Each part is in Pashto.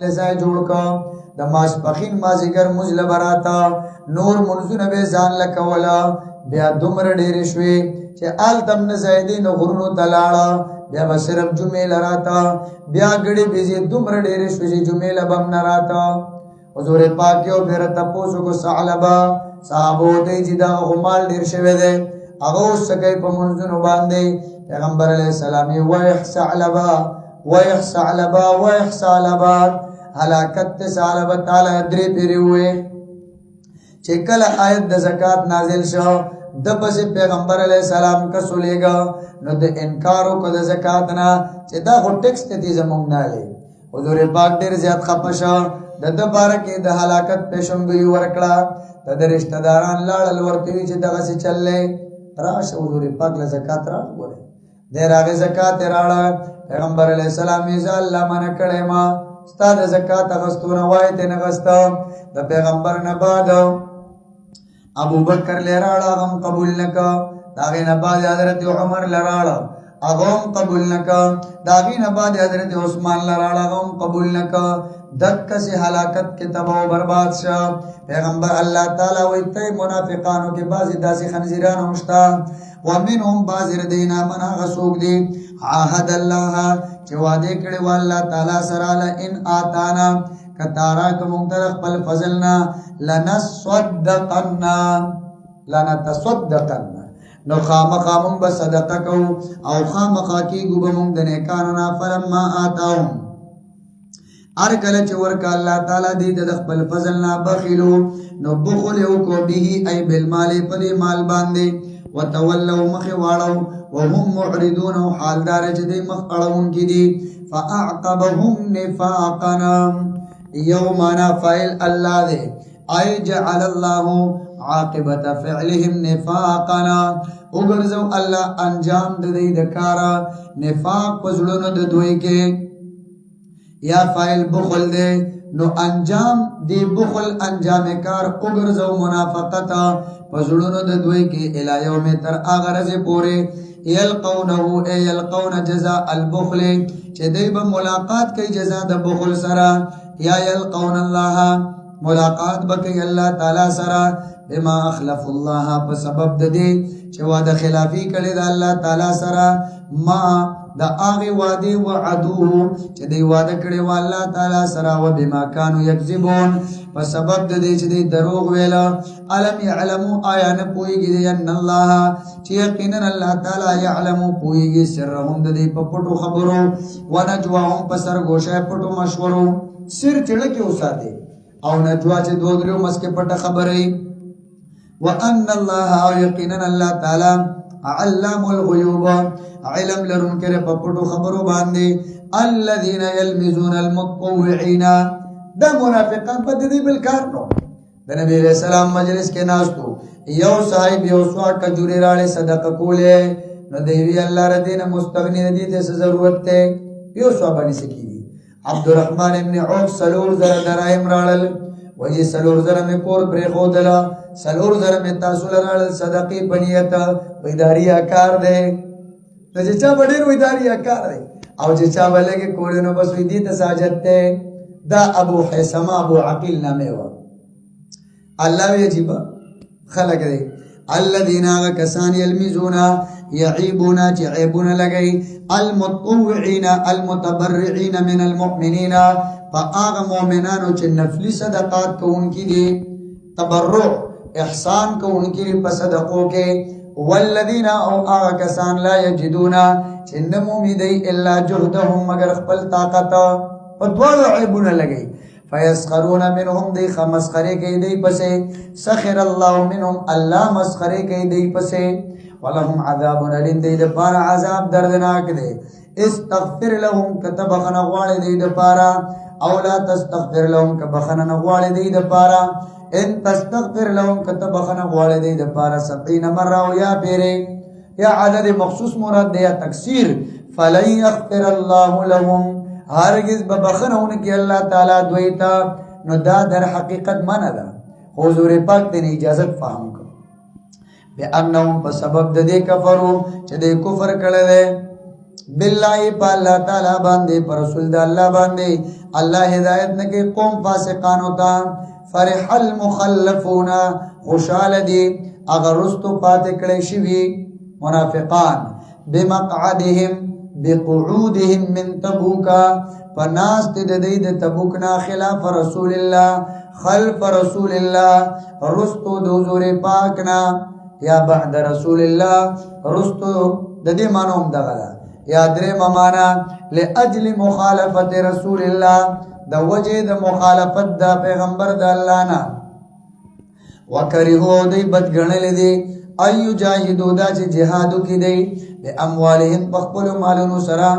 لزای جوړ کا د ماسپخین مازیګر مزل براتا نور منځونه به ځان لکولا بیا دومره ډېر شوي چې آل تم نه زیدین غرونو تلاړه بیا به صرف جمعې لراتا بیا ګړې بيزي دومره ډېر شوي چې جمعې لبم نه راتا حضور پاک یو بیر تپوسو کو ثعلبا صحابو دی چې دا غمال ډېر شوی دی هغه سکه په منځونو باندې پیغمبر علیه السلام یې وایح ثعلبا ویح ثعلبا ویح ثعلبا حلاکت ثعلبا تعالی درې پیری وې چې کله آیت د زکات نازل شو د پس پیغمبر علیه السلام کا سولېګا نو د انکارو کو د زکات نه چې دا هو ټیکس ته دي زمونږ نه لې حضور پاک ډېر زیات خپشا د بار کې د حلاکت پېښنګي ورکړه د رشتہ داران لاړل ورته چې دغه څه چلې راشه حضور پاک له زکات را غوړي دیر آگے زکاة راڑا پیغمبر علیہ السلام ایزا اللہ منع کڑے ما ستا دا زکاة اغسطو نوائیت نغسطا دا پیغمبر نباد ابو بکر لے راڑا غم قبول نکا داغی نباد حضرت عمر لراڑا اغم قبول نکا داغی نباد حضرت عثمان لراڑا غم قبول نکا دک سے حلاکت کے تباہ و برباد شا پیغمبر اللہ تعالیٰ ویتے منافقانوں کے بعضی داسی خنزیران ہمشتا ومنهم بازر دینا منا غسوک دی عاہد اللہ چوادے کڑے واللہ تعالیٰ سرالا ان آتانا کتارا کمونترق پل فضلنا لنتصدقنا نو خامقامون بصدقہ کو او خامقا کی گوبمون دنیکاننا فلما آتاهم ارکل چورکا اللہ تعالیٰ دی تدخپل فضلنا بخلو نو بخلیو کو بیہی ای بالمال پدی مال باندے وتولوا مخوالو وهم معرضون حال دار جدي مخړون کی دي فاعقبهم نفاقنا يومنا فعل الله ده اي جعل الله عاقبه فعلهم نفاقنا وګرځو الله انجام د دې د کارا نفاق پزړونو د دوی کې یا فعل بخل ده نو انجام دی بخل انجام کار وګرځو منافقت پزړونو د دوی کې الی یوم تر اغرز پوره یلقونه ای یلقون جزاء البخل چې دوی به ملاقات کوي جزاء د بخل سره یا یلقون الله ملاقات بکي الله تعالی سره بما اخلف الله په سبب د دې چې وعده خلافی کړي د الله تعالی سره ما دا آغی وعدی وعدوه چه دی وعده کڑی واللہ تعالی سرا و بما کانو یکذبون پس سبب دی چه دی دروغ ویلا علم یعلمو آیا نپوئی گی دی ان اللہ چه یقینن اللہ تعالی یعلمو پوئی گی سرهم دی پا پٹو خبرو و نجواهم پسر گوشای پٹو مشورو سر چڑکی اساتے او نجوا چه دودریو مسکے پٹا خبری و ان اللہ یقینن اللہ تعالی علام الغیوب علم لرون کرے پپٹو خبرو باندے الذین یلمزون المطوعین دا منافقان پا دی بالکار نو دا نبی علیہ السلام مجلس کے ناستو یو صاحب یو سوا کجوری راڑے صدقہ کولے نو دیوی اللہ ردین مستغنی دیتے سے ضرورت تے یو سوا بانی سکی دی عبدالرحمن ابن عوف سلور زر درائم راڑل وجی سلور زر میں کور پریخو دلا سلور زر میں تاسول راڑل صدقی بنیتا ویداری اکار دے تو جچا بڑیر ویداری اکار دے او جچا بلے کے کوڑنو بس ویدی تساجت تے دا ابو حسما ابو عقیل نامے ہوا اللہ وی عجیبا خلق دے الذین آغا کسان یلمیزونا یعیبونا چی عیبونا لگئی المطوعین المتبرعین من المؤمنین فا آغا مومنانو چی نفلی صدقات کو ان کی دی تبرع احسان کو ان کی دی پصدقوں کے والذین او آغا کسان لا یجدونا چی نمومی دی الا جہدهم مگر خپل طاقتا فدوالو عیبونا لگئی فیسخرون منهم دی خمسخرے کئی دی پسے سخر اللہ منهم اللہ مسخرے کئی دی پسے ولهم عذاب علیم دی دپارا عذاب دردناک دے استغفر لهم کتبخن غوال دی دپارا او لا تستغفر لهم کبخن غوال دی دپارا ان تستغفر لهم کتبخن غوال دی دپارا 70 مرہ یا پیرے یا عدد مخصوص مراد دے یا تکسیر فلن یغفر اللہ لهم ہرگز ببخن ان کی اللہ تعالی دویتا نو دا در حقیقت مانا دا حضور پاک دین اجازت فهم کر بے انہم پا سبب دے کفرو چھ دے کفر کردے بالله پا اللہ تعالی باندے پر رسول دا اللہ باندے اللہ ہدایت نکے قوم فاسقان ہوتا فرح المخلفون خوشحال دی اگر رستو پاتے کڑے شوی منافقان بمقعدهم بقعودهم من تبوکا پناست دید تبوکنا خلاف رسول اللہ خلف رسول اللہ رستو دوزور پاکنا یا بعد رسول اللہ رستو ددی مانوم دغلا یا درے ممانا لأجل مخالفت رسول اللہ دا وجہ دا مخالفت دا پیغمبر دا اللہ نا وکرہو دی بدگنل دی ایو جاہدو دا چی جہادو کی دی بے اموالہم پخپلو مالو سرا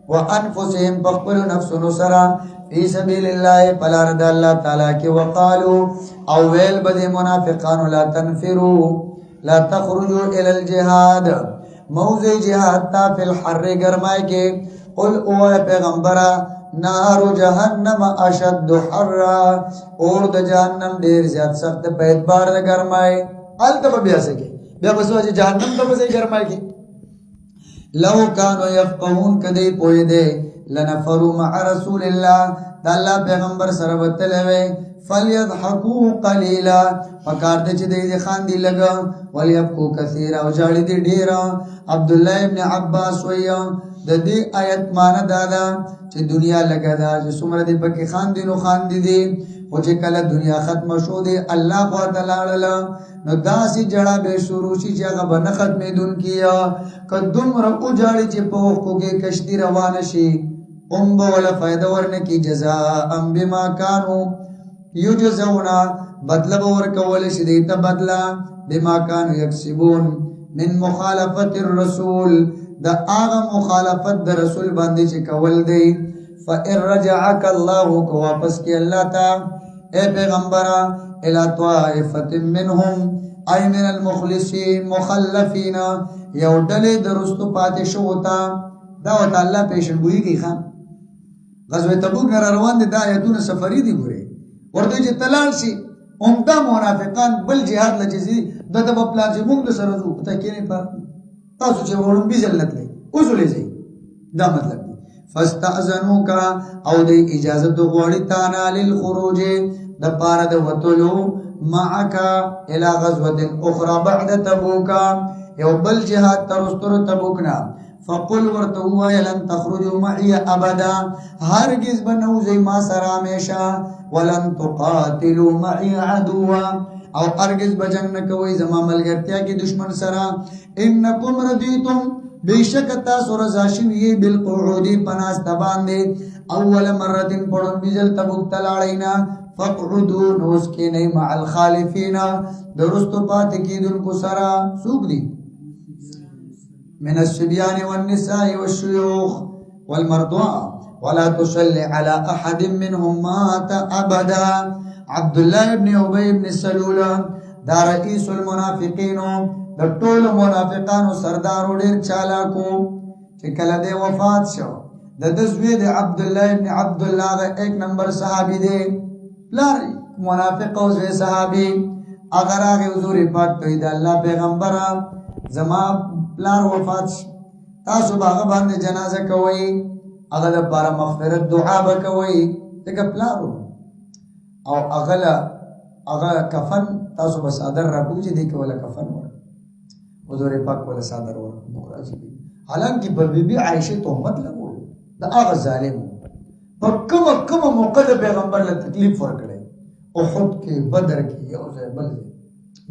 وانفسہم پخپلو نفسو سرا فی سبیل اللہ پلارد اللہ تعالیٰ کی وقالو اویل بدی منافقانو لا تنفرو لا تخرجو الى الجہاد موضع جہاد تا فی الحر گرمائی کے قل اوہ پیغمبرہ نارو جہنم اشد حرا اور دا جہنم دیر زیاد سخت پید بار دا گرمائی آل تبا بیا سکے بیا بسوا جی جہنم تبا سے گرمائی کے لو کانو یفقہون کدی پوئی دے لنفرو مع رسول اللہ دا اللہ پیغمبر سربت لوے فلیضحکو قلیلا پکار دے چی دے خاندی لگا ولیبکو کثیرا و جاڑی دی ڈیرا عبداللہ ابن عباس ویا دا دی آیت مانا دادا چی دنیا لگا دا چی سمر دی پکی خاندی نو خاندی دی و چی کل دنیا ختم شو دی اللہ قوات لاللا نو دا سی جڑا بے شروع شی چی اگا بنا ختم دن کیا کہ دم رکو جاڑی چی پوخ کے کشتی روانشی امبا والا فائدہ ورن کی جزاء بما کانو یجزونا بدلب ورکول شدیتا بدلا بما کانو یکسبون من مخالفت الرسول دا آغا مخالفت دا رسول باندی چی کول دی فَإِن رَجَعَكَ اللَّهُ کو واپس کی اللہ تا اے پیغمبرہ الى طائفت منہم ای من المخلصین مخلفین یو ڈلے درستو پاتش ہوتا داوتا اللہ پیشن گوئی کی خان غزوہ تبوک نر روان دی دا آیتون سفری دی گورے وردو چی تلال سی امدہ منافقان بل جہاد لچیزی دا دب اپلان سی مونگ دا سرزو پتا کینے پا تاسو چی ورن بی زلت لے اوزو لے زی دا مطلب دی فاستعزنو کا او دی اجازت غوڑی تانا للخروج دا پارا دا وطلو معکا الى غزوة اخرى بعد تبوکا یو بل جہاد ترستر تبوکنا فقل ورتوا لن تخرجوا معي ابدا هرگز بنوزي ما سرا ہمیشہ ولن تقاتلوا معي عدوا او هرگز بجنگ نکوي زما ملګرتیا کی دشمن سرا انکم ردیتم بیشک تاسو رضا شوی بالقعود پناست باندې اول مرتين پړون بجل تبوک تلاړینا فقعدوا نوس کی نہیں مع الخالفین درست پات کی دن کو سرا سوق دی من الصبيان والنساء والشيوخ والمرضى ولا تصلي على أحد منهم مات أبدا عبد الله بن أبي بن سلول دا رئيس المنافقين دا طول منافقان سردار دیر چالاکو چکل دے وفات شو دا دزوی دے عبد الله بن عبد الله دا ایک نمبر صحابی دے لاری منافق وزوی صحابی اگر آگے حضور پاک توی دا اللہ پیغمبر زمان پلار وفات تاسو باغ باندې جنازه کوي هغه لپاره مغفرت دعا وکوي دغه پلارو او هغه کفن تاسو بس ادر را کوجي دي کوله کفن ور حضور پاک ولا صادر ور راځي حالانکه په بیبي عائشه تهمت لګول دا هغه ظالم په کوم موقع پیغمبر له تکلیف ورکړي احد کې بدر کې یو ځای بل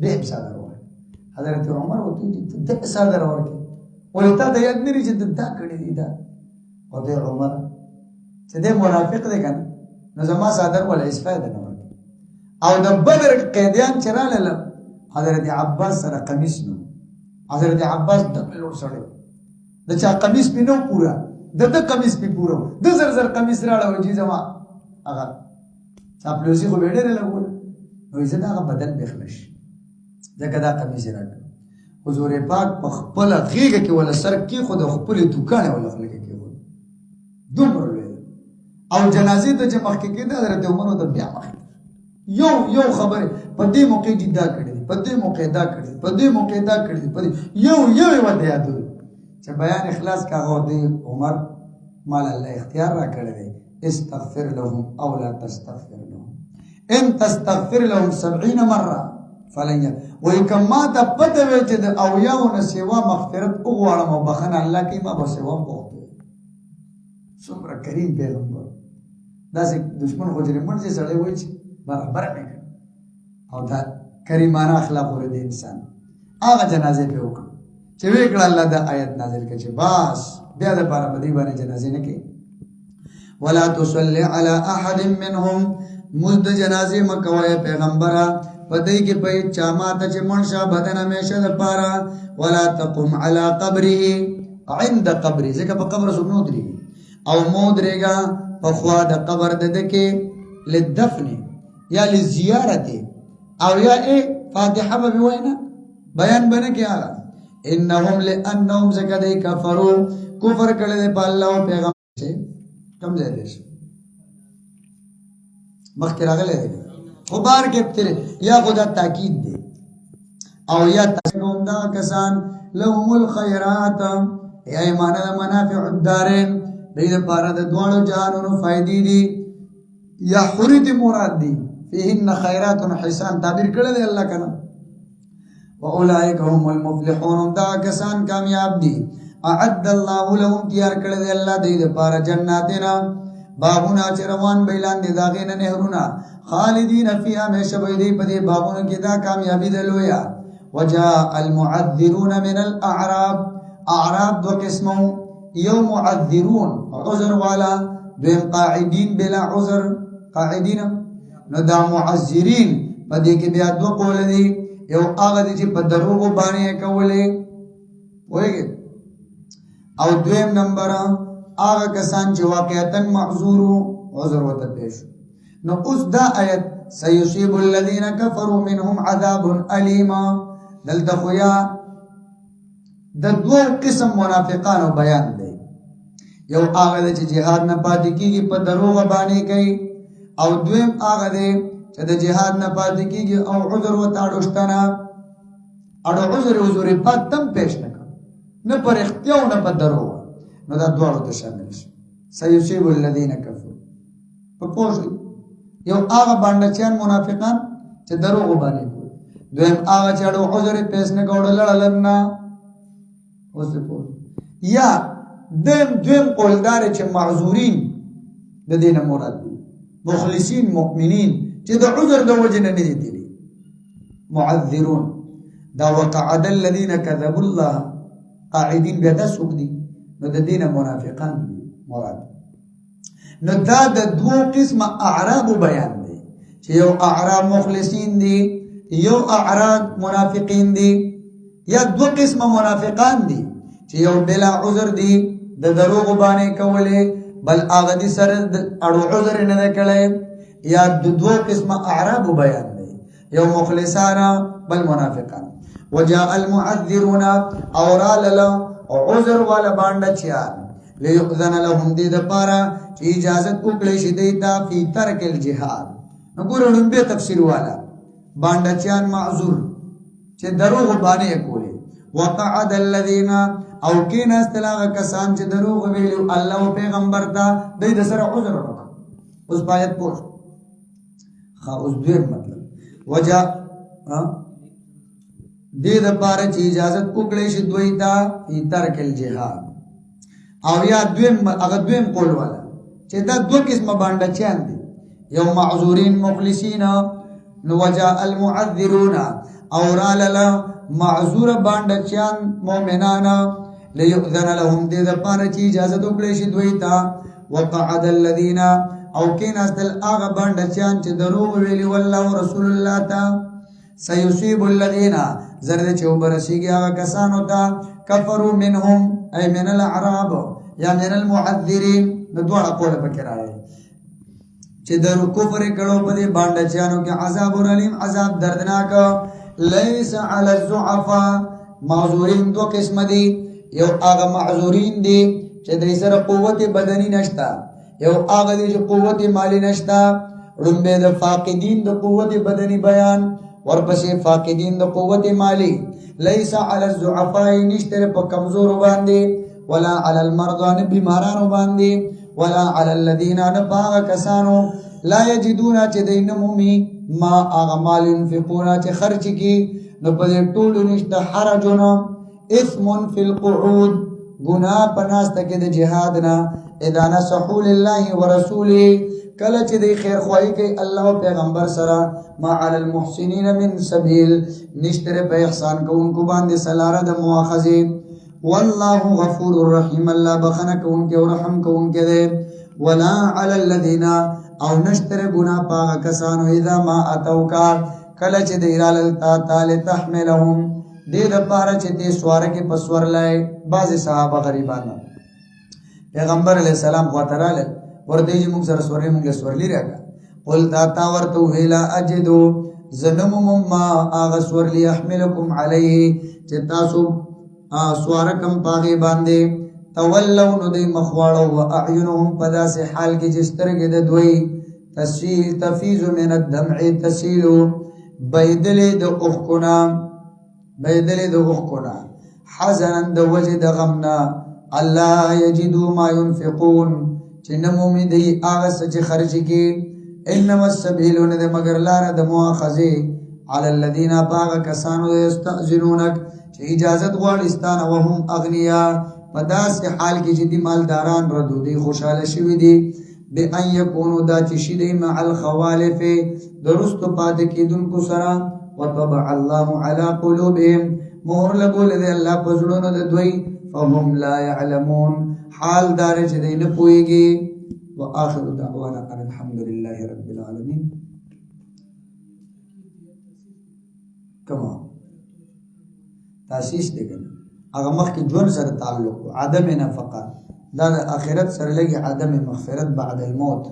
به صادر حضرت عمر وتی دي د صادر ورکه ولتا د یاد نری چې د تا کړي دي دا او د عمر چې د منافق دی کنه نو زما صادر ولا استفاده نه ورکه او د بدر قیدیان چراله حضرت عباس سره قمیص نو حضرت عباس د لور سره د چا قمیص پینو پورا د قمیص پی پورا د زر قمیص راړو چې زما هغه چاپلوسی خو وړه لګول نو یې دا بدن بخلش ځکه دا قمیص راکړ حضور پاک په خپل غیږ کې ولا سر کې خود خپل دکان ولا خلک کې و دومره لوی او جنازې ته چې مخکې کېده حضرت عمر د بیا مخ یو خبره په دې موقع جدا کړی په دې موقع دا کړی په دې موقع دا کړی په یو وته یادو چې بیان اخلاص کاغه دی عمر مال الله اختیار را کړی دی استغفر لهم او لا تستغفر لهم ان تستغفر لهم 70 مره فلن وای کما ته پته وي چې د اویاو نه سیوا مغفرت وغواړم او بخنه الله کې ما به سیوا وغواړم څومره کریم پیغمبر داسې دشمن خو جری منځي سړی وای چې برابر نه او دا کریمانه اخلاق ور دي انسان هغه جنازه په وکړه چې وکړه الله دا آیت نازل کړي چې بس بیا د پاره بدی باندې جنازه نه کوي ولا تصلي على احد منهم مزد جنازه مکوای پیغمبره پدې کې په چاماته چې منشا بدن همیشه د پاره ولا تقم على قبره عند قبره ځکه په قبر سمنو دري او مودريګه په خوا د قبر د دکې للدفن یا للزيارت او یا فاتحه به وینا بیان بنه کې آغا انهم لانهم زکدای کفروا کفر کړل په الله او پیغمبر سے کم ځای دي مخکې راغله دي خو بار کې تل یا خدا تاکید دی او یا تاسو دا کسان لهم الخيرات یا ایمان منافع الدارین دې لپاره د دوه جهانونو فائدې دي یا حرید مراد دي فيهن خيرات حسان تعبیر کړل دی الله کنه واولئک هم المفلحون دا کسان کامیاب دي اعد الله لهم تیار کړل دی الله دې لپاره جناتنا بابونه چروان بیلان دي داغه نه نهرونه خالدین فیها همیشه به دې په دې بابونو کې دا کامیابی دلویا وجاء المعذرون من الاعراب اعراب دو قسمو یو معذرون عذر والا دویم قاعدین بلا عذر قاعدین نو دا معذرین په دې کې بیا دو قول دي یو هغه چې په دروغ باندې کولې وایي او دویم نمبر هغه کسان چې واقعیتاً معذور عذر وته پیش نو اوس دا آیت سيصيب الذين كفروا منهم عذاب اليم دلته خویا د دوه قسم منافقانو بیان دی یو هغه چې jihad نه پاتې کیږي په دروغ باندې کوي او دویم هغه دی چې د jihad نه پاتې کیږي او عذر وته اډوشتنه اډو عذر پاتم پیش نه پر اختیار نه په دروغ نو دا دوه ته شامل شي سيصيب الذين كفروا په پوښ یو هغه باندې چې منافقان چې دروغ باندې کوي دویم هغه چې اډو عذر پیش نه کوړل لړلنا اوس په یا دویم قولدار چې معذورین د دینه مراد دي مخلصین مؤمنین چې د عذر د وجه نه دي دي معذرون دا وقعد الذين كذبوا الله قاعدين بیا دا سوق دي نو د دینه منافقان دي مراد نو دا د دوه قسم اعراب بیان دي چې یو اعراب مخلصین دي یو اعراب منافقین دي یا دوه قسم منافقان دي چې یو بلا عذر دي د دروغ باندې کولې بل هغه دي سره اړو عذر نه کړي یا د دوه قسم اعراب بیان دي یو مخلصان بل منافقان وجاء المعذرون اورال له عذر والا باندې چیان ليؤذن لهم دې د پاره چې اجازه وکړي شي دیتا فی ترک الجهاد وګورئ به تفسیر والا باندې چیان معذور چې دروغ باندې کولې وقعد الذين او کین استلاغ کسان چې دروغ ویلو الله او پیغمبر ته د سره عذر وکړ اوس باید پوښ خا اوس دې مطلب وجا دې د پاره چې اجازه وکړي شي دوی ته فی ترک الجهاد او یا دویم قول والا چې دا دوه قسمه باندې چان دي یو معذورین مخلصین نو وجاء المعذرون اورال له معذور باندې چان مؤمنان ليؤذن لهم دې د پاره چې اجازه وکړي شي دوی ته وقعد الذين او کین استل هغه باندې چان چې دروغ ویلي والله رسول الله تا سيصيب الذين زرد چې وبرسیږي هغه کسان وتا كفروا منهم اي من الاعراب یا من المعذرين نو دوه قول پکې راځي چې درو کفر کړه په دې باندې چانو کې عذاب الیم عذاب دردناک ليس على الضعفاء معذورین دو قسم دي یو هغه معذورین دي چې د سره قوت بدني نشتا یو هغه دي چې قوت مالی نشتا رمبه د فاقدین د قوت بدني بیان ورپسې فاقدین د قوت مالی لیس علی الضعفاء نشتر په کمزور باندې ولا علی المرضى بیمارانو باندې ولا علی الذين نباغ کسانو لا یجدون چې دینمومی ما اغمال ينفقون چې خرچ کی نو په ټول نشته حرجون اثم فی القعود گناہ پناسته کې د جهاد نه اذا نصحوا لله ورسوله کله چې دی خیر خواهی کوي الله او پیغمبر سره ما علی المحسنین من سبیل نشتر په احسان کوونکو باندې سلاره د مؤاخذه والله غفور رحیم الله بخنه کوونکی او رحم کوونکی دی ولا علی الذین او نشتر گناہ پاک کسانو اذا ما اتوکا کله چې دی رال تعالی تحملهم دې د پاره چې دې سوار کې پسور لای بعض صحابه غریبان پیغمبر علیہ السلام خاطراله ورته چې موږ سره سورې موږ سورلی راکا قل دا تا ورته ویلا اجدو زنم ما اغه سورلی احملکم علیه چې تاسو سوارکم پاغي باندې تولوا نو دې مخواړو واعینهم پدا سے حال کې جسترګې د دوی تفیض من الدمع تسیل بيدلې د اوخکنا حزنا د وجه د غمنا الله یجدو ما ينفقون چې نمومي دی هغه چې خرج کی انما السبيلون د مگر لار د مؤاخذه على الذين باغ کسانو یستاذنونک چې اجازه غواړي ستانه وهم اغنیا پداس حال کې چې دي مالداران ردو دي خوشاله شوی دي بان يكونوا دا چې شي دي مع الخوالف درست پات کیدونکو سره وطبع الله على قلوبهم مهر لګول دي الله په زړونو د دوی فهم لا يعلمون حال دار چې دی نه پويږي واخر دعوانا ان الحمد لله رب العالمين کما تاسیس دی کنه هغه مخکې ژوند سره تعلق عدم نفقه دا د اخرت سره لګي عدم مغفرت بعد الموت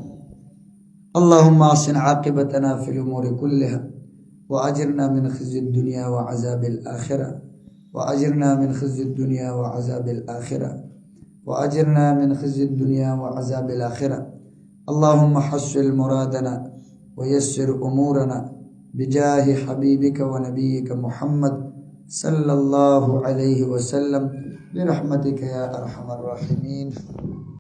اللهم احسن عاقبتنا في الامور كلها واجرنا من خزي الدنيا وعذاب الاخره واجرنا من خزي الدنيا وعذاب الاخره وأجرنا من خزي الدنيا وعذاب الآخرة اللهم حصل مرادنا ويسر أمورنا بجاه حبيبك ونبيك محمد صلى الله عليه وسلم برحمتك يا أرحم الراحمين